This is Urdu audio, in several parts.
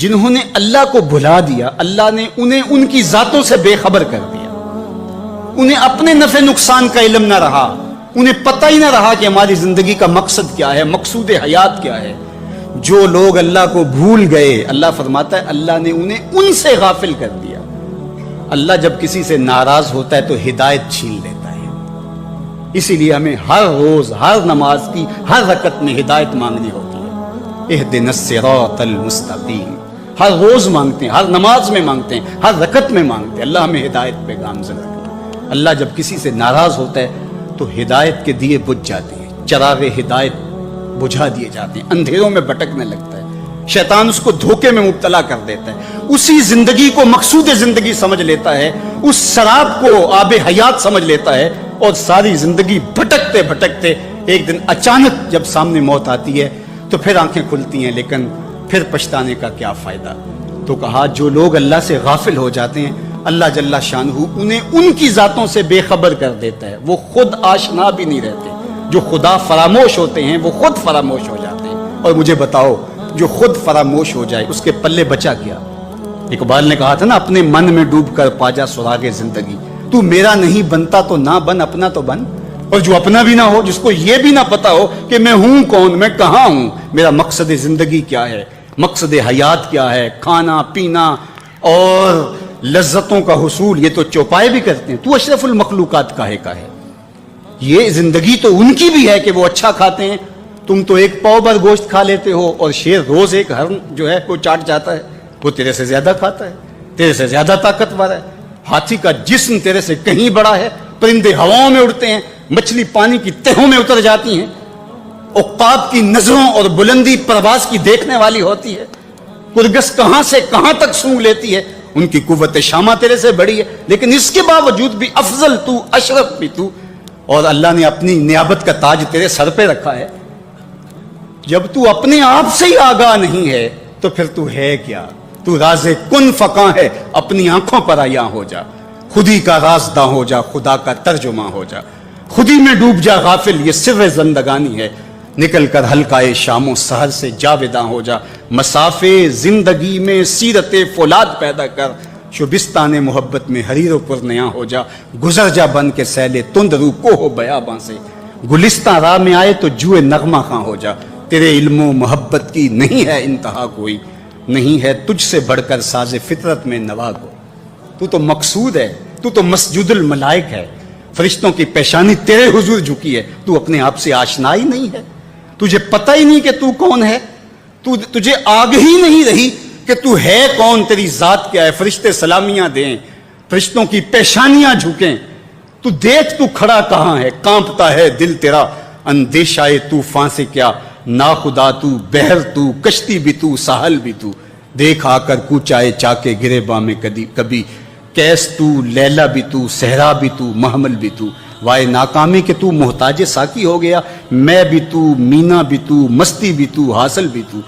جنہوں نے اللہ کو بھلا دیا، اللہ نے انہیں ان کی ذاتوں سے بے خبر کر دیا، انہیں اپنے نفع نقصان کا علم نہ رہا، انہیں پتہ ہی نہ رہا کہ ہماری زندگی کا مقصد کیا ہے، مقصود حیات کیا ہے۔ جو لوگ اللہ کو بھول گئے، اللہ فرماتا ہے اللہ نے انہیں ان سے غافل کر دیا۔ اللہ جب کسی سے ناراض ہوتا ہے تو ہدایت چھین لیتا ہے، اسی لیے ہمیں ہر روز ہر نماز کی ہر رکعت میں ہدایت مانگنی ہوتی ہے۔ اہدنا الصراط المستقیم، ہر روز مانگتے ہیں، ہر نماز میں مانگتے ہیں، ہر رکعت میں مانگتے ہیں، اللہ ہمیں ہدایت پہ گامزن رکھے۔ اللہ جب کسی سے ناراض ہوتا ہے تو ہدایت کے دیے بجھ جاتے ہیں، چراغ ہدایت بجھا دیے جاتے ہیں، اندھیروں میں بھٹکنے لگتا ہے، شیطان اس کو دھوکے میں مبتلا کر دیتا ہے، اسی زندگی کو مقصود زندگی سمجھ لیتا ہے، اس شراب کو آب حیات سمجھ لیتا ہے، اور ساری زندگی بھٹکتے بھٹکتے ایک دن اچانک جب سامنے موت آتی ہے تو پھر آنکھیں کھلتی ہیں، لیکن پھر پچھتانے کا کیا فائدہ۔ تو کہا جو لوگ اللہ سے غافل ہو جاتے ہیں اللہ جل شانہ انہیں ان کی ذاتوں سے بے خبر کر دیتا ہے، وہ خود آشنا بھی نہیں رہتے۔ جو خدا فراموش ہوتے ہیں وہ خود فراموش ہو جاتے ہیں۔ اور مجھے بتاؤ جو خود فراموش ہو جائے اس کے پلے بچا کیا؟ اقبال نے کہا تھا نا، اپنے من میں ڈوب کر پاجا سراغ زندگی، تو میرا نہیں بنتا تو نہ بن، اپنا تو بن۔ اور جو اپنا بھی نہ ہو، جس کو یہ بھی نہ پتا ہو کہ میں ہوں کون، میں کہاں ہوں، میرا مقصد زندگی کیا ہے، مقصد حیات کیا ہے، کھانا پینا اور لذتوں کا حصول، یہ تو چوپائے بھی کرتے ہیں، تو اشرف المخلوقات کاہے کا ہے۔ یہ زندگی تو ان کی بھی ہے کہ وہ اچھا کھاتے ہیں، تم تو ایک پاؤ بھر گوشت کھا لیتے ہو، اور شیر روز ایک ہرن جو ہے وہ چاٹ جاتا ہے، وہ تیرے سے زیادہ کھاتا ہے، تیرے سے زیادہ طاقتور ہے، ہاتھی کا جسم تیرے سے کہیں بڑا ہے، پرندے ہواؤں میں اڑتے ہیں، مچھلی پانی کی تہوں میں اتر جاتی ہیں، عقاب کی نظروں اور بلندی پرواز کی دیکھنے والی ہوتی ہے، کرگس کہاں سے کہاں تک سونگ لیتی ہے، ان کی قوت شامہ تیرے سے بڑی ہے، لیکن اس کے باوجود بھی افضل تو، اشرف بھی تو، اور اللہ نے اپنی نیابت کا تاج تیرے سر پہ رکھا ہے۔ جب تو اپنے آپ سے ہی آگاہ نہیں ہے تو پھر تو ہے کیا؟ تو راز کن فقاں ہے، اپنی آنکھوں پر عیاں ہو جا، خودی کا رازداں ہو جا، خدا کا ترجمہ ہو جا، خودی میں ڈوب جا غافل، یہ سر زندگانی ہے، نکل کر حلقۂ شام و سحر سے جاوداں ہو جا، مسافے زندگی میں سیرت فولاد پیدا کر، شبستان محبت میں حریر و پرنیاں ہو جا، گزر جا بن کے سیلے تند رو کو ہو بیاباں سے، گلستان راہ میں آئے تو جوئے نغمہ خاں ہو جا، تیرے علم و محبت کی نہیں ہے انتہا کوئی، نہیں ہے تجھ سے بڑھ کر ساز فطرت میں نوا کو، تو تو مقصود ہے، تو تو مسجود الملائک ہے، فرشتوں کی پیشانی تیرے حضور جھکی ہے، تو اپنے آپ سے آشنا ہی نہیں ہے، تجھے پتہ ہی نہیں کہ تو کون ہے، تجھے آگہی نہیں رہی کہ تو ہے کون، تیری ذات کیا ہے، فرشتے سلامیاں دیں، فرشتوں کی پیشانیاں جھکیں، تو دیکھ تو کھڑا کہاں ہے، کانپتا ہے دل تیرا اندیشہ طوفان سے کیا، ناخدا تو، بحر تو، کشتی بھی تو، ساحل بھی تو، دیکھ آ کر کوچائے چاکے گرے باں میں کبھی، کیس تو، لیلا بھی تو، صحرا بھی تو، محمل بھی تو، وائے ناکامی کہ تو محتاج ساکی ہو گیا، میں بھی تو، مینا بھی تو، مستی بھی تو، حاصل بھی تو،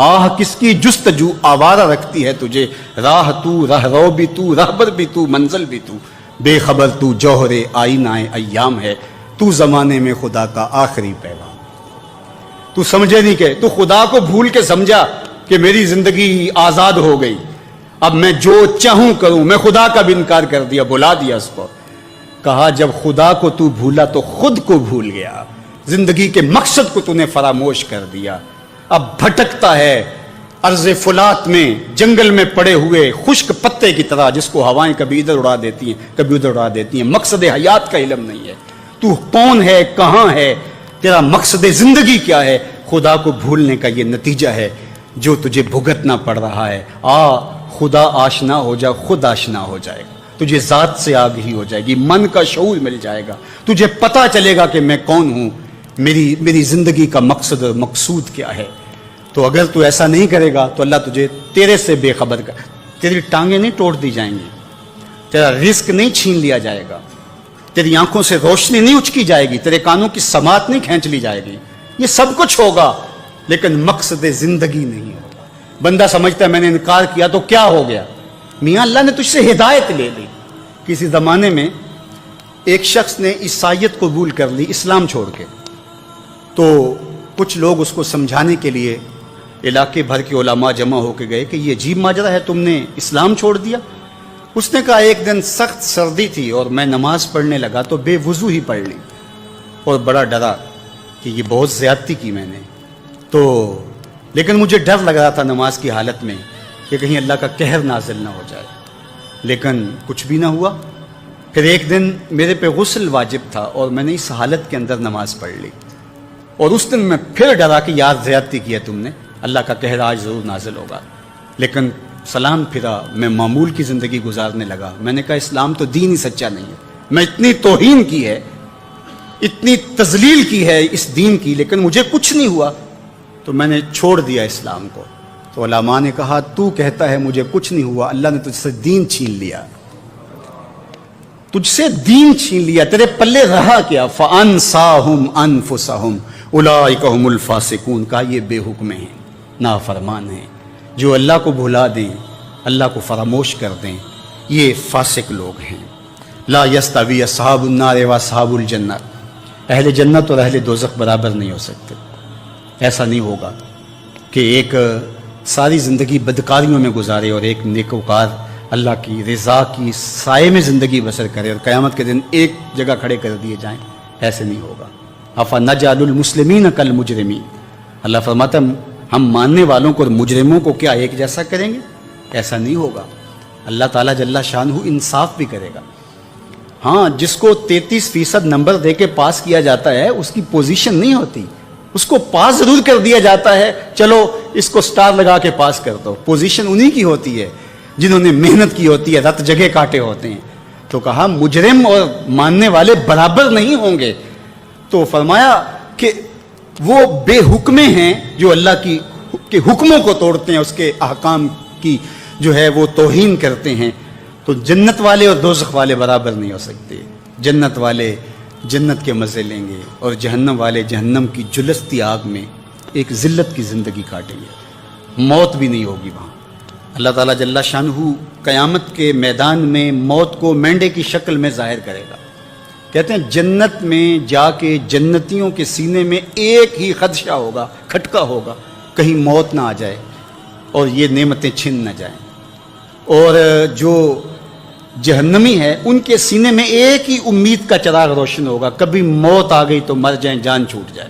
آہ کس کی جستجو آوارہ رکھتی ہے تجھے، راہ تو، راہ رو بھی تو، رہبر بھی تو، منزل بھی تو، بے خبر تو جوہر آئینہ ایام ہے، تو زمانے میں خدا کا آخری پیغام۔ تو سمجھے نہیں کہ تو خدا کو بھول کے سمجھا کہ میری زندگی آزاد ہو گئی، اب میں جو چاہوں کروں، میں خدا کا بھی انکار کر دیا، بلا دیا اس کو۔ کہا جب خدا کو تو بھولا تو خود کو بھول گیا، زندگی کے مقصد کو تو نے فراموش کر دیا، اب بھٹکتا ہے ارض فلات میں، جنگل میں پڑے ہوئے خشک پتے کی طرح، جس کو ہوائیں کبھی ادھر اڑا دیتی ہیں کبھی ادھر اڑا دیتی ہیں، مقصد حیات کا علم نہیں ہے، تو کون ہے، کہاں ہے، تیرا مقصد زندگی کیا ہے، خدا کو بھولنے کا یہ نتیجہ ہے جو تجھے بھگتنا پڑ رہا ہے۔ خدا آشنا ہو جا، خود آشنا ہو جائے گا، تجھے ذات سے آگہی ہو جائے گی، من کا شعور مل جائے گا، تجھے پتا چلے گا کہ میں کون ہوں، میری زندگی کا مقصد اور مقصود کیا ہے۔ تو اگر تو ایسا نہیں کرے گا تو اللہ تجھے تیرے سے بے خبر کر، تیری ٹانگیں نہیں توڑ دی جائیں گی، تیرا رزق نہیں چھین لیا جائے گا، تیری آنکھوں سے روشنی نہیں اچکی جائے گی، تیرے کانوں کی سماعت نہیں کھینچ لی جائے گی، یہ سب کچھ ہوگا لیکن مقصد زندگی نہیں ہوگا۔ بندہ سمجھتا ہے میں نے انکار کیا تو کیا ہو گیا، میاں اللہ نے تجھ سے ہدایت لے لی۔ کسی زمانے میں ایک شخص نے عیسائیت قبول کر لی اسلام چھوڑ کے، تو کچھ لوگ اس کو سمجھانے کے لیے علاقے بھر کے علماء جمع ہو کے گئے کہ یہ عجیب ماجرا ہے، تم نے اسلام چھوڑ دیا؟ اس نے کہا ایک دن سخت سردی تھی اور میں نماز پڑھنے لگا تو بے وضو ہی پڑھ لی، اور بڑا ڈرا کہ یہ بہت زیادتی کی میں نے، تو لیکن مجھے ڈر لگ رہا تھا نماز کی حالت میں کہ کہیں اللہ کا قہر نازل نہ ہو جائے، لیکن کچھ بھی نہ ہوا۔ پھر ایک دن میرے پہ غسل واجب تھا اور میں نے اس حالت کے اندر نماز پڑھ لی، اور اس دن میں پھر ڈرا کہ یار زیادتی کی ہے تم نے، اللہ کا قہر آج ضرور نازل ہوگا، لیکن سلام پھرا، میں معمول کی زندگی گزارنے لگا۔ میں نے کہا اسلام تو دین ہی سچا نہیں ہے، میں اتنی توہین کی ہے، اتنی تذلیل کی ہے اس دین کی، لیکن مجھے کچھ نہیں ہوا، تو میں نے چھوڑ دیا اسلام کو۔ تو علماء نے کہا تو کہتا ہے مجھے کچھ نہیں ہوا، اللہ نے تجھ سے دین چھین لیا، تجھ سے دین چھین لیا، تیرے پلے رہا کیا؟ فَأَنْسَاهُمْ أَنفُسَهُمْ أُولَٰئِكَ هُمُ الْفَاسِقُونَ، کہا یہ بے حکم ہیں، نافرمان ہیں، جو اللہ کو بھلا دیں، اللہ کو فراموش کر دیں، یہ فاسق لوگ ہیں۔ لا يستوی اصحاب النار واصحاب الجنہ، اہل جنت اور اہل دوزخ برابر نہیں ہو سکتے۔ ایسا نہیں ہوگا کہ ایک ساری زندگی بدکاریوں میں گزارے اور ایک نیکوکار اللہ کی رضا کی سائے میں زندگی بسر کرے اور قیامت کے دن ایک جگہ کھڑے کر دیے جائیں، ایسے نہیں ہوگا۔ افنجعل المسلمین کالمجرمین، اللہ فرماتا ہے ہم ماننے والوں کو اور مجرموں کو کیا ایک جیسا کریں گے؟ ایسا نہیں ہوگا۔ اللہ تعالیٰ جل شانہ انصاف بھی کرے گا۔ ہاں، جس کو 33% نمبر دے کے پاس کیا جاتا ہے اس کی پوزیشن نہیں ہوتی، اس کو پاس ضرور کر دیا جاتا ہے، چلو اس کو سٹار لگا کے پاس کر دو، پوزیشن انہی کی ہوتی ہے جنہوں نے محنت کی ہوتی ہے، رت جگہ کاٹے ہوتے ہیں۔ تو کہا مجرم اور ماننے والے برابر نہیں ہوں گے، تو فرمایا کہ وہ بے حکمے ہیں جو اللہ کے حکموں کو توڑتے ہیں، اس کے احکام کی جو ہے وہ توہین کرتے ہیں۔ تو جنت والے اور دوزخ والے برابر نہیں ہو سکتے، جنت والے جنت کے مزے لیں گے اور جہنم والے جہنم کی جلستی آگ میں ایک ذلت کی زندگی کاٹیں گے، موت بھی نہیں ہوگی وہاں۔ اللہ تعالیٰ جل شانہ قیامت کے میدان میں موت کو مینڈے کی شکل میں ظاہر کرے گا۔ کہتے ہیں جنت میں جا کے جنتیوں کے سینے میں ایک ہی خدشہ ہوگا، کھٹکا ہوگا، کہیں موت نہ آ جائے اور یہ نعمتیں چھن نہ جائیں، اور جو جہنمی ہے ان کے سینے میں ایک ہی امید کا چراغ روشن ہوگا، کبھی موت آ گئی تو مر جائیں، جان چھوٹ جائے۔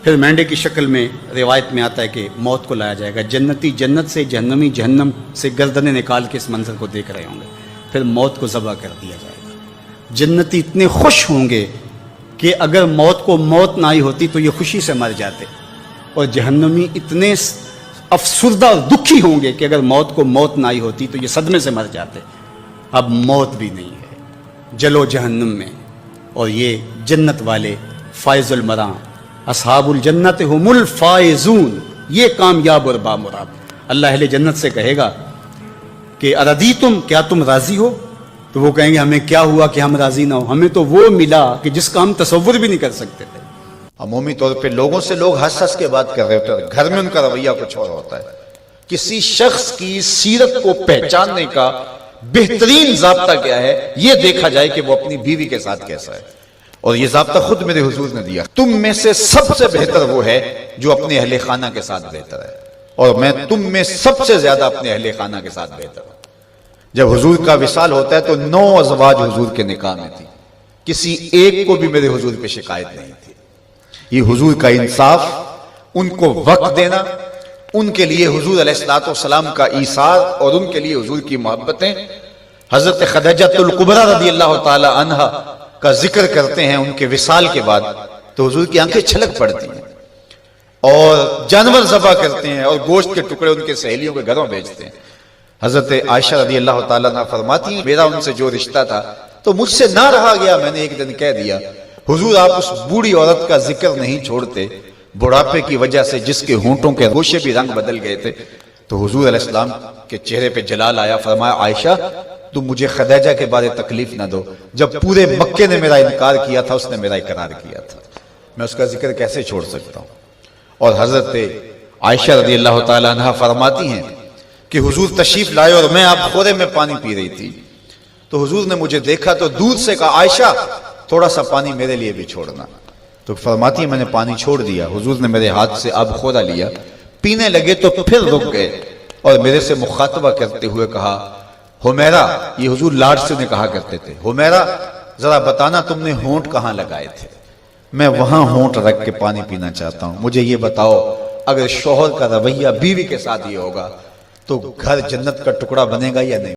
پھر مینڈے کی شکل میں روایت میں آتا ہے کہ موت کو لایا جائے گا، جنتی جنت سے، جہنمی جہنم سے گردنیں نکال کے اس منظر کو دیکھ رہے ہوں گے، پھر موت کو ذبح کر دیا جائے گا۔ جنتی اتنے خوش ہوں گے کہ اگر موت کو موت نہ آئی ہوتی تو یہ خوشی سے مر جاتے، اور جہنمی اتنے افسردہ اور دکھی ہوں گے کہ اگر موت کو موت نہ آئی ہوتی تو یہ صدمے سے مر جاتے۔ اب موت بھی نہیں ہے، جلو جہنم میں، اور یہ جنت والے فائز المراں، اصحاب الجنت ہم الفائزون، یہ کامیاب اور بامراد۔ اللہ اہل جنت سے کہے گا کہ اردیتم، کیا تم راضی ہو؟ تو وہ کہیں گے ہمیں کیا ہوا کہ ہم راضی نہ ہو، ہمیں تو وہ ملا کہ جس کا ہم تصور بھی نہیں کر سکتے تھے۔ عمومی طور پہ لوگوں سے لوگ ہنس ہنس کے بات کر رہے ہوتے ہیں، گھر میں ان کا رویہ کچھ اور ہوتا ہے۔ کسی شخص کی سیرت کو پہچاننے کا بہترین ضابطہ کیا ہے؟ یہ دیکھا جائے کہ وہ اپنی بیوی کے ساتھ کیسا ہے، اور یہ ضابطہ خود میرے حضور نے دیا، تم میں سے سب سے بہتر وہ ہے جو اپنے اہل خانہ کے ساتھ بہتر ہے، اور میں تم میں سب سے زیادہ اپنے اہل خانہ کے ساتھ بہتر ہوں۔ جب حضور کا وصال ہوتا ہے تو 9 ازواج حضور کے نکاح میں تھی، کسی ایک کو بھی میرے حضور پہ شکایت نہیں تھی۔ یہ حضور کا انصاف، ان کو وقت دینا، ان کے لیے حضور علیہ الصلوۃ والسلام کا ایثار اور ان کے لیے حضور کی محبتیں۔ حضرت خدیجہ الکبریٰ رضی اللہ تعالی عنہا کا ذکر کرتے ہیں ان کے وصال کے بعد تو حضور کی آنکھیں چھلک پڑتی ہیں، اور جانور ذبح کرتے ہیں اور گوشت کے ٹکڑے ان کے سہیلیوں کے گھروں بھیجتے ہیں۔ حضرت عائشہ رضی اللہ تعالیٰ عنہ فرماتی ہیں میرا ان سے جو رشتہ تھا تو مجھ سے نہ رہا گیا، میں نے ایک دن کہہ دیا حضور آپ اس بوڑھی عورت کا ذکر نہیں چھوڑتے، بڑھاپے کی وجہ سے جس کے ہونٹوں کے گوشے بھی رنگ بدل گئے تھے۔ تو حضور علیہ السلام کے چہرے پہ جلال آیا، فرمایا عائشہ تم مجھے خدیجہ کے بارے تکلیف نہ دو، جب پورے مکے نے میرا انکار کیا تھا اس نے میرا اقرار کیا تھا، میں اس کا ذکر کیسے چھوڑ سکتا ہوں۔ اور حضرت عائشہ رضی اللہ تعالیٰ عنہ فرماتی ہیں کہ حضور تشریف لائے اور میں آپ خورے میں پانی پی رہی تھی، تو حضور نے مجھے دیکھا تو دور سے کہا عائشہ تھوڑا سا پانی میرے لیے بھی چھوڑنا، تو فرماتی ہے میں نے پانی چھوڑ دیا، حضور نے میرے ہاتھ سے آب خورا لیا، پینے لگے تو پھر رک گئے اور میرے سے مخاطبہ کرتے ہوئے کہا حمیرہ، یہ حضور لاڈ سے انہیں کہا کرتے تھے، حمیرہ ذرا بتانا تم نے ہونٹ کہاں لگائے تھے؟ میں وہاں ہونٹ رکھ کے پانی پینا چاہتا ہوں، مجھے یہ بتاؤ اگر شوہر کا رویہ بیوی کے ساتھ یہ ہوگا تو گھر جنت کا ٹکڑا بنے گا یا نہیں؟